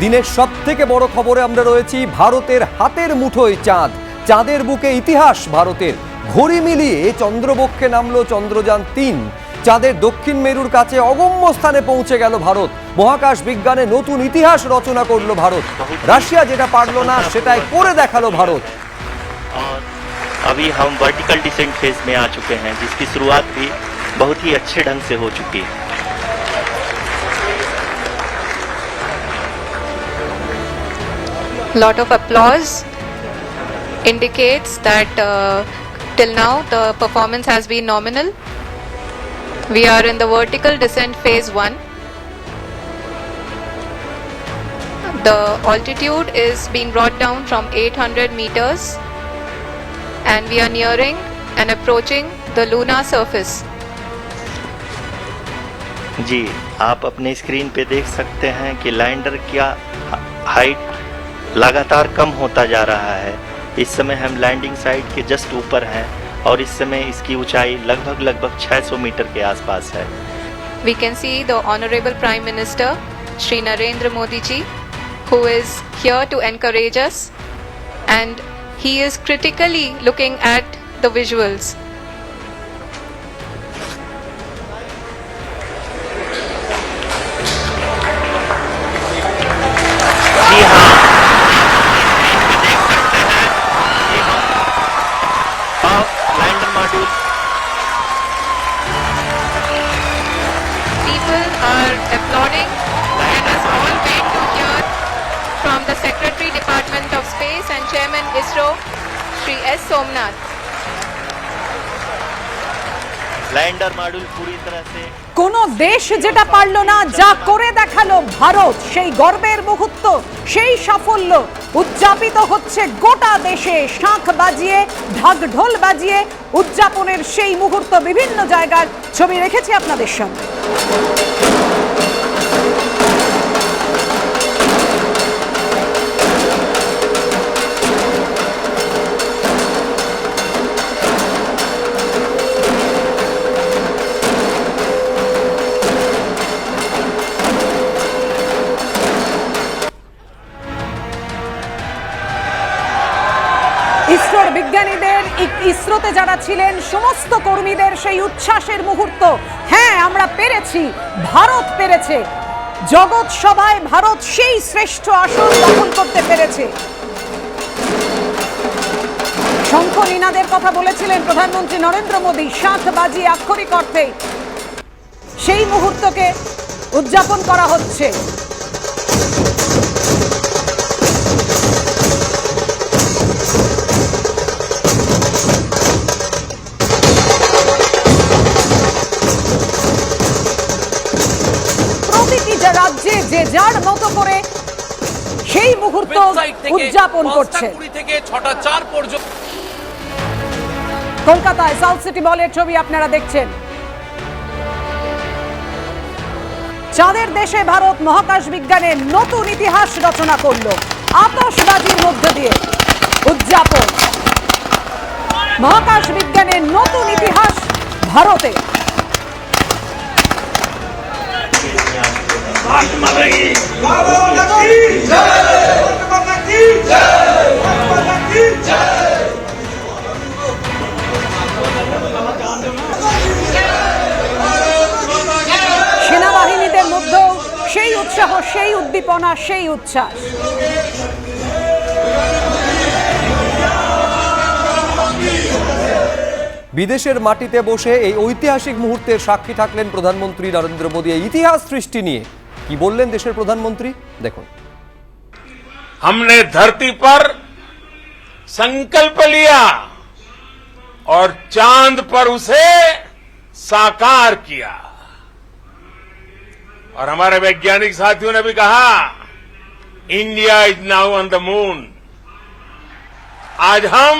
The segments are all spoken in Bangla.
দিনের সবথেকে বড় খবরে আমরা রয়েছি ভারতের হাতের মুঠোয় চাঁদ, চাঁদের বুকে ইতিহাস ভারতের। ঘড়ি মিলিয়ে চন্দ্রবক্ষে নামলো চন্দ্রযান-3। চাঁদের দক্ষিণ মেরুর কাছে অগম্য স্থানে পৌঁছে গেল ভারত। মহাকাশ বিজ্ঞানে নতুন ইতিহাস রচনা করলো ভারত। রাশিয়া যেটা পারলো না সেটাই করে দেখালো ভারত। अभी हम वर्टिकल डिसेंट फेज में आ चुके हैं, जिसकी शुरुआत भी बहुत ही अच्छे ढंग से हो चुकी है। Lot of applause indicates that till now the performance has been nominal. We are in the vertical descent phase 1. The altitude is being brought down from 800 meters and we are nearing and approaching the lunar surface. जी, आप अपने स्क्रीन पे देख सकते हैं कि लैंडर का हाइट लगातार कम होता जा रहा है। इस समय हम लैंडिंग साइट के जस्ट ऊपर हैं और इस समय इसकी ऊंचाई लगभग 600 मीटर के आसपास है। We can see the Honorable Prime Minister Shri Narendra Modi ji, who is here to encourage us, and he is critically looking at the visuals. जी हाँ, lander module People are applauding and us all wait to hear from the Secretary Department of Space and Chairman ISRO Shri S. Somnath. Lander module पूरी तरह से কোন দেশ যেটা পারল না যা করে দেখালো ভারত, সেই গর্বের মুহূর্ত, সেই সাফল্য উদযাপিত হচ্ছে গোটা দেশে। শাঁখ বাজিয়ে, ঢাক ঢোল বাজিয়ে উদযাপনের সেই মুহূর্ত বিভিন্ন জায়গার ছবি রেখেছি আপনাদের সামনে। ইসরোর বিজ্ঞানীদের, ইসরোতে যারা ছিলেন সমস্ত কর্মীদের সেই উচ্ছ্বাসের মুহূর্ত। হ্যাঁ, আমরা পেরেছি, ভারত পেরেছে। জগৎ সভায় ভারত সেই শ্রেষ্ঠ আসন দখল করতে পেরেছে। শঙ্খ নিনাদের কথা বলেছিলেন প্রধানমন্ত্রী নরেন্দ্র মোদী। শাঁখ বাজিয়ে আক্ষরিক অর্থে সেই মুহূর্তকে উদযাপন করা হচ্ছে। রাজ্যে যে যার মতো করে সেই মুহূর্ত উদযাপন করছে। কলকাতায় সাউথ সিটি মলের ছবি আপনারা দেখছেন। চাঁদের দেশে ভারত মহাকাশ বিজ্ঞানে নতুন ইতিহাস রচনা করলো। আতশবাজির মধ্য দিয়ে উদযাপন। মহাকাশ বিজ্ঞানের নতুন ইতিহাস ভারতে। সেনাবাহিনীদের মধ্যেও সেই উৎসাহ, সেই উদ্দীপনা, সেই উচ্ছ্বাস। বিদেশের মাটিতে বসে এই ঐতিহাসিক মুহূর্তের সাক্ষী থাকলেন প্রধানমন্ত্রী নরেন্দ্র মোদী। এই ইতিহাস সৃষ্টি নিয়ে কি বললেন দেশের প্রধানমন্ত্রী, দেখুন। हमने धरती पर संकल्प लिया और चांद पर उसे साकार किया, और हमारे वैज्ञानिक साथियों ने भी कहा India is now on the moon. आज हम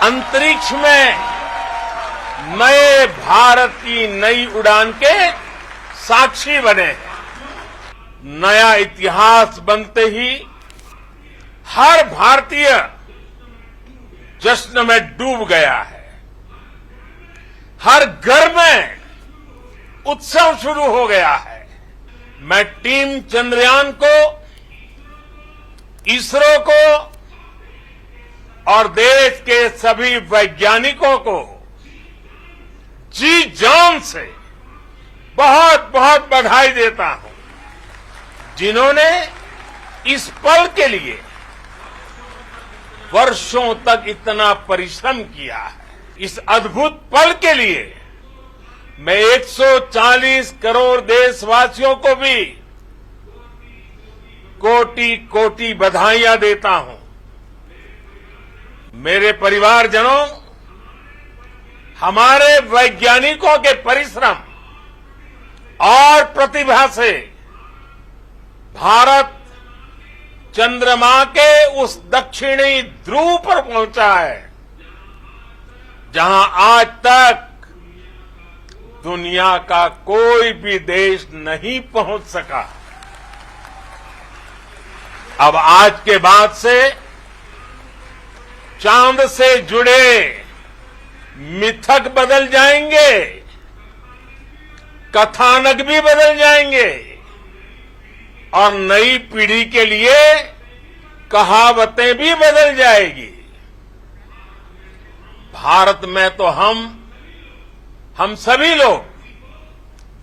अंतरिक्ष में नए भारत की नई उड़ान के साक्षी बने हैं। नया इतिहास बनते ही हर भारतीय जश्न में डूब गया है। हर घर में उत्सव शुरू हो गया है। मैं टीम चंद्रयान को, इसरो को और देश के सभी वैज्ञानिकों को जी जान से बहुत बहुत बधाई देता हूं, जिन्होंने इस पल के लिए वर्षों तक इतना परिश्रम किया है। इस अद्भुत पल के लिए मैं 140 करोड़ देशवासियों को भी कोटि कोटि बधाइयां देता हूं। मेरे परिवारजनों, हमारे वैज्ञानिकों के परिश्रम और प्रतिभा से भारत चंद्रमा के उस दक्षिणी ध्रुव पर पहुंचा है, जहां आज तक दुनिया का कोई भी देश नहीं पहुंच सका। अब आज के बाद से चांद से जुड़े मिथक बदल जाएंगे, कथानक भी बदल जाएंगे और नई पीढ़ी के लिए कहावतें भी बदल जाएगी। भारत में तो हम सभी लोग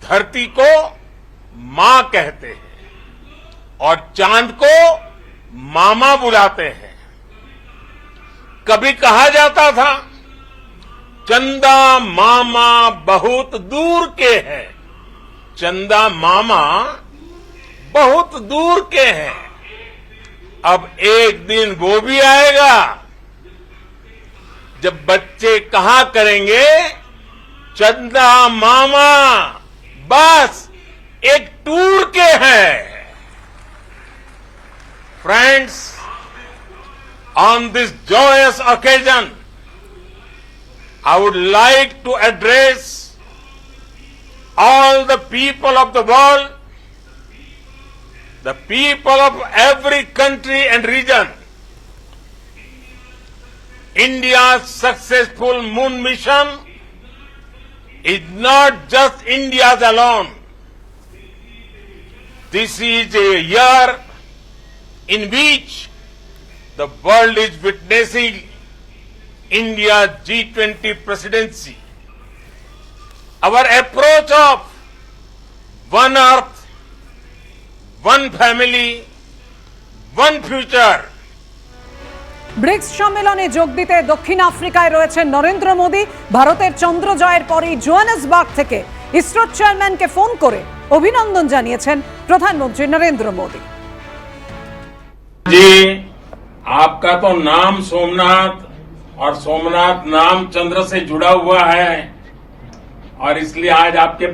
धरती को मां कहते हैं और चांद को मामा बुलाते हैं। कभी कहा जाता था, चंदा मामा बहुत दूर के हैं। चंदा मामा बहुत दूर के हैं। अब एक दिन वो भी आएगा जब बच्चे कहा करेंगे, चंदा मामा बस एक टूर के हैं। Friends, on this joyous occasion, I would like to address all the people of the world, the people of every country and region. India's successful moon mission is not just India's alone. This is a year in which the world is witnessing India's G20 presidency. Our approach of one earth, one family, one future. BRICS সম্মেলনে যোগ দিতে দক্ষিণ আফ্রিকায় রয়েছেন নরেন্দ্র মোদী। ভারতের চন্দ্র জয়ের পরই জোহানেসবার্গ থেকে ইসরোর চেয়ারম্যানকে ফোন করে অভিনন্দন জানিয়েছেন প্রধানমন্ত্রী নরেন্দ্র মোদী। जी, आपका तो नाम सोमनाथ और सोमनाथ नाम चंद्र से जुड़ा हुआ है और इसलिए आज आपके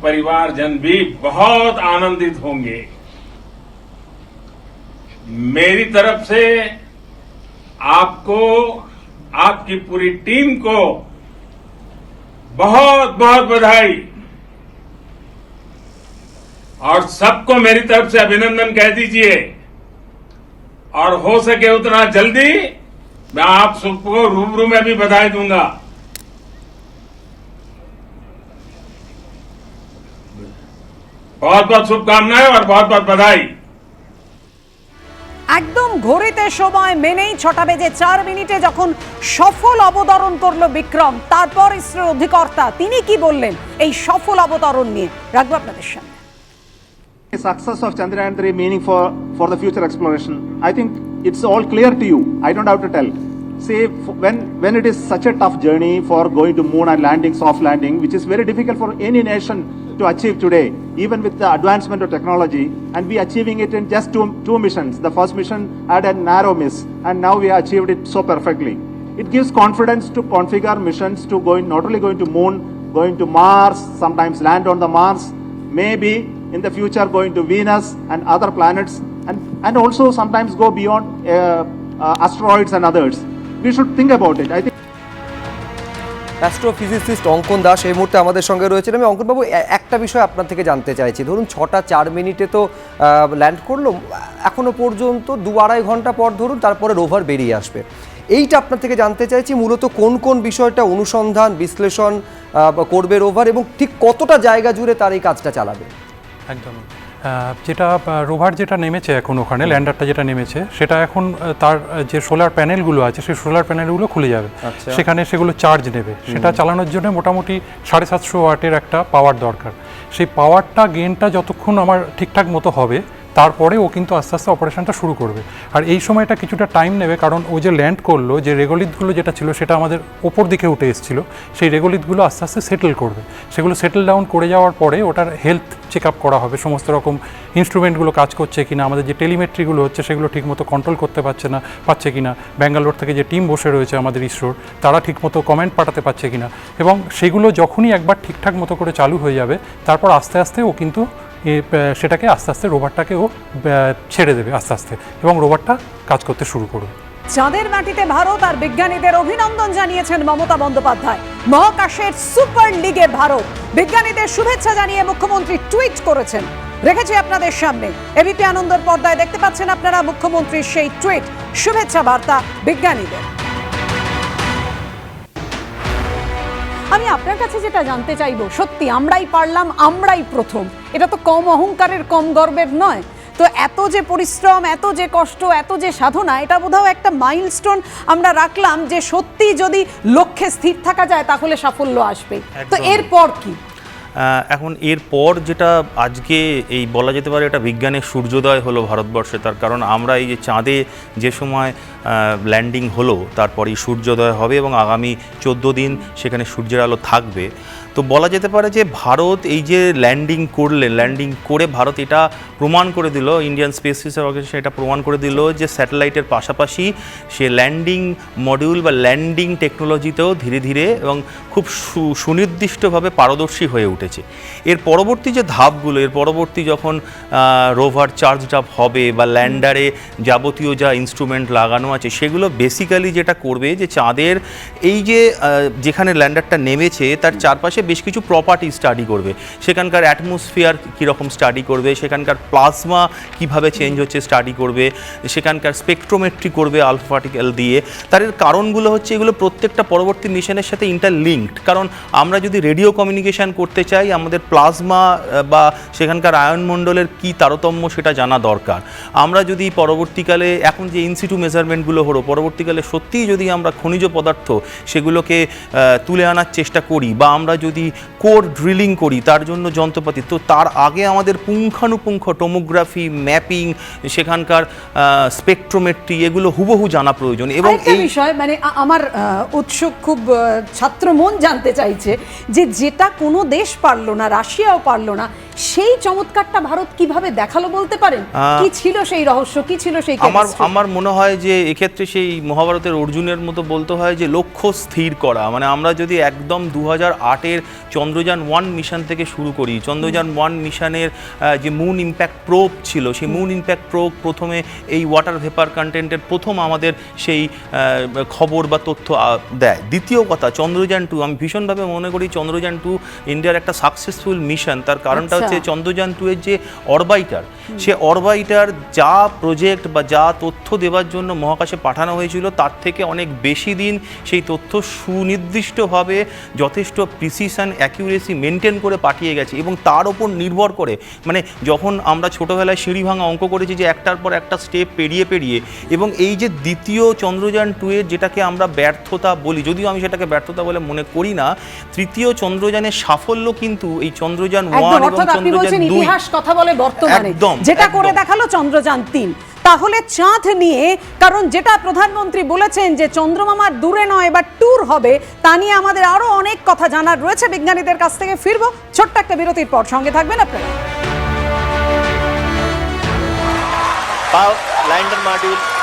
परिवारजन भी बहुत आनंदित होंगे। मेरी तरफ से आपको, आपकी पूरी टीम को बहुत बहुत बधाई और सबको मेरी तरफ से अभिनंदन कह दीजिए और हो सके उतना जल्दी मैं आप सबको रूबरू में भी बधाई दूंगा। बहुत बहुत शुभकामनाएं और बहुत बहुत बधाई। একদম ঘড়িতে সময় মেনেই 6টা বেজে 4 মিনিটে যখন সফল অবতরণ করলো বিক্রম, তারপর ইসরোর অধিকর্তা তিনি কি বললেন এই সফল অবতরণ নিয়ে, রাখবো আপনাদের সামনে। The success of Chandrayaan 3 meaning for the future exploration, I think it's all clear to you. I don't have to tell. See, when it is such a tough journey for going to moon and landing, soft landing, which is very difficult for any nation to achieve today, even with the advancement of technology, and we achieving it in just two missions. The first mission had a narrow miss, and now we achieved it so perfectly. It gives confidence to configure missions to not only going to moon, going to Mars, sometimes land on the Mars, maybe in the future going to Venus and other planets, and also sometimes go beyond asteroids and others. We should think about it. I think astrophysicist অঙ্কন দাস এই মুহূর্তে আমাদের সঙ্গে রয়েছেন। আমি অঙ্কনবাবু একটা বিষয় আপনার থেকে জানতে চাইছি, ধরুন 6টা 4 মিনিটে তো ল্যান্ড করলো, এখনো পর্যন্ত 2-2.5 ঘন্টা পর ধরুন তারপরে রোভার বেরিয়ে আসবে। এইটা আপনার থেকে জানতে চাইছি, মূলত কোন কোন বিষয়টা অনুসন্ধান বিশ্লেষণ করবে রোভার, এবং ঠিক কতটা জায়গা জুড়ে তার এই কাজটা চালাবে? একদমই যেটা রোভার যেটা নেমেছে এখন ওখানে ল্যান্ডারটা যেটা নেমেছে সেটা এখন তার যে সোলার প্যানেলগুলো আছে সেই সোলার প্যানেলগুলো খুলে যাবে, সেখানে সেগুলো চার্জ নেবে। সেটা চালানোর জন্য মোটামুটি 750 ওয়াটের একটা পাওয়ার দরকার। সেই পাওয়ারটা গেনটা যতক্ষণ আমার ঠিকঠাক মতো হবে তারপরে ও কিন্তু আস্তে আস্তে অপারেশনটা শুরু করবে। আর এই সময়টা কিছুটা টাইম নেবে, কারণ ও যে ল্যান্ড করলো, যে রেগোলিথগুলো যেটা ছিল সেটা আমাদের ওপর দিকে উঠে এসেছিলো, সেই রেগোলিথগুলো আস্তে আস্তে সেটেল করবে। সেগুলো সেটেল ডাউন করে যাওয়ার পরে ওটার হেলথ চেক আপ করা হবে, সমস্ত রকম ইনস্ট্রুমেন্টগুলো কাজ করছে কিনা, আমাদের যে টেলিমেট্রিগুলো হচ্ছে সেগুলো ঠিকমতো কন্ট্রোল করতে পারছে কিনা, ব্যাঙ্গালোর থেকে যে টিম বসে রয়েছে আমাদের ইসরোর, তারা ঠিকমতো কমেন্ট পাঠাতে পারছে কিনা, এবং সেগুলো যখনই একবার ঠিকঠাক মতো করে চালু হয়ে যাবে তারপর আস্তে আস্তে ও কিন্তু সেটাকে আস্তে আস্তে রোভারটাকে ও ছেড়ে দেবে আস্তে আস্তে, এবং রোভারটা কাজ করতে শুরু করবে। চাঁদের মাটিতে ভারত আর বিজ্ঞানীদের অভিনন্দন জানিয়েছেন মমতা বন্দ্যোপাধ্যায়। মহাকাশের সুপার লিগে ভারত, বিজ্ঞানীদের শুভেচ্ছা জানিয়ে মুখ্যমন্ত্রী টুইট করেছেন, রেখেছি আপনাদের সামনে। এবিপি আনন্দর পর্দায় দেখতে পাচ্ছেন আপনারা মুখ্যমন্ত্রীর সেই টুইট, শুভেচ্ছা বার্তা বিজ্ঞানীদের। আমি আপনার কাছে যেটা জানতে চাইবো, সত্যি আমরাই পারলাম, আমরাই প্রথম, এটা তো কম অহংকারের কম গর্বের নয় তো? এত যে পরিশ্রম, এত যে কষ্ট, এত যে সাধনা, এটা বোধহয় একটা মাইলস্টোন আমরা রাখলাম যে সত্যি যদি লক্ষ্যে স্থির থাকা যায় তাহলে সাফল্য আসবে। তো এরপর কি? এখন এরপর যেটা আজকে এই বলা যেতে পারে এটা বিজ্ঞানের সূর্যোদয় হলো ভারতবর্ষে, তার কারণ আমরা এই যে চাঁদে যে সময় ল্যান্ডিং হলো তারপরেই সূর্যোদয় হবে এবং আগামী 14 দিন সেখানে সূর্যের আলো থাকবে। তো বলা যেতে পারে যে ভারত এই যে ল্যান্ডিং করে ভারত এটা প্রমাণ করে দিল, ইন্ডিয়ান স্পেস রিসার্চ অর্গানাইজেশন এটা প্রমাণ করে দিল যে স্যাটেলাইটের পাশাপাশি সে ল্যান্ডিং মডিউল বা ল্যান্ডিং টেকনোলজিতেও ধীরে ধীরে এবং খুব সুনির্দিষ্টভাবে পারদর্শী হয়ে উঠেছে। এর পরবর্তী যে ধাপগুলো, এর পরবর্তী যখন রোভার চার্জড আপ হবে বা ল্যান্ডারে যাবতীয় যা ইনস্ট্রুমেন্ট লাগানো আছে সেগুলো বেসিক্যালি যেটা করবে যে চাঁদের এই যে যেখানে ল্যান্ডারটা নেমেছে তার চারপাশে বেশ কিছু প্রপার্টি স্টাডি করবে, সেখানকার অ্যাটমসফিয়ার কীরকম স্টাডি করবে, সেখানকার প্লাজমা কিভাবে চেঞ্জ হচ্ছে স্টাডি করবে, সেখানকার স্পেকট্রোমেট্রি করবে আলফা পার্টিকেল দিয়ে। তার এর কারণগুলো হচ্ছে এগুলো প্রত্যেকটা পরবর্তী মিশনের সাথে ইন্টারলিঙ্কড, কারণ আমরা যদি রেডিও কমিউনিকেশান করতে চাই আমাদের প্লাজমা বা সেখানকার আয়নমণ্ডলের কী তারতম্য সেটা জানা দরকার। আমরা যদি পরবর্তীকালে এখন যে ইনসিটু মেজারমেন্টগুলো হলো, পরবর্তীকালে সত্যিই যদি আমরা খনিজ পদার্থ সেগুলোকে তুলে আনার চেষ্টা করি বা আমরা যদি কোর ড্রিলিং করি তার জন্য যন্ত্রপাতি, তো তার আগে আমাদের পুঙ্খানুপুঙ্খ টোমোগ্রাফি, ম্যাপিং, সেখানকার স্পেকট্রোমেট্রি এগুলো হুবহু জানা প্রয়োজন। এবং এই বিষয় মানে আমার উৎসুক খুব ছাত্র মন জানতে চাইছে যে যেটা কোনো দেশ পারলো না, রাশিয়াও পারলো না, সেই চমৎকারটা ভারত কিভাবে দেখালো বলতে পারেন? কি ছিল সেই রহস্য, কি ছিল সেই? আমার মনে হয় যে এক্ষেত্রে সেই মহাভারতের অর্জুনের মতো বলতে হয় যে লক্ষ্য স্থির করা। মানে আমরা যদি একদম 2008-এর চন্দ্রযান 1 মিশন থেকে শুরু করি, চন্দ্রযান 1 মিশনের যে মুন ইম্প্যাক্ট প্রোব ছিল, সেই মুন ইম্প্যাক্ট প্রোব প্রথমে এই ওয়াটার ভেপার কন্টেন্টের প্রথম আমাদের সেই খবর বা তথ্য দেয়। দ্বিতীয় কথা, চন্দ্রযান 2 আমি ভীষণভাবে মনে করি চন্দ্রযান 2 ইন্ডিয়ার একটা সাকসেসফুল মিশন। তার কারণটা হচ্ছে চন্দ্রযান 2 এর যে অরবাইটার, সে অরবাইটার যা প্রজেক্ট বা যা তথ্য দেওয়ার জন্য মহাকাশে পাঠানো হয়েছিল তার থেকে অনেক বেশি দিন সেই তথ্য সুনির্দিষ্টভাবে যথেষ্ট প্রিসিশন অ্যাকিউরেসি মেনটেন করে পাঠিয়ে গেছে। এবং তার ওপর নির্ভর করে, মানে যখন আমরা ছোটোবেলায় সিঁড়ি ভাঙা অঙ্ক করেছি যে একটার পর একটা স্টেপ পেরিয়ে এবং এই যে দ্বিতীয় চন্দ্রযান 2 এর যেটাকে আমরা ব্যর্থতা বলি, যদিও আমি সেটাকে ব্যর্থতা বলে মনে করি না, তৃতীয় চন্দ্রযানের সাফল্য কিন্তু এই চন্দ্রযান 1 এবং চন্দ্রযান 2 ইতিহাস কথা বলে বর্তমানে যেটা করে দেখালো চন্দ্রযান 3। তাহলে চাঁদ নিয়ে, কারণ যেটা প্রধানমন্ত্রী বলেছেন যে চন্দ্রমামার দূরে নয় এবার ট্যুর হবে, তা নিয়ে আমাদের আরো অনেক কথা জানার রয়েছে। বিজ্ঞানীদের কাছ থেকে ফিরবো ছোট্ট একটা বিরতির পর, সঙ্গে থাকবেন আপনারা। Lander module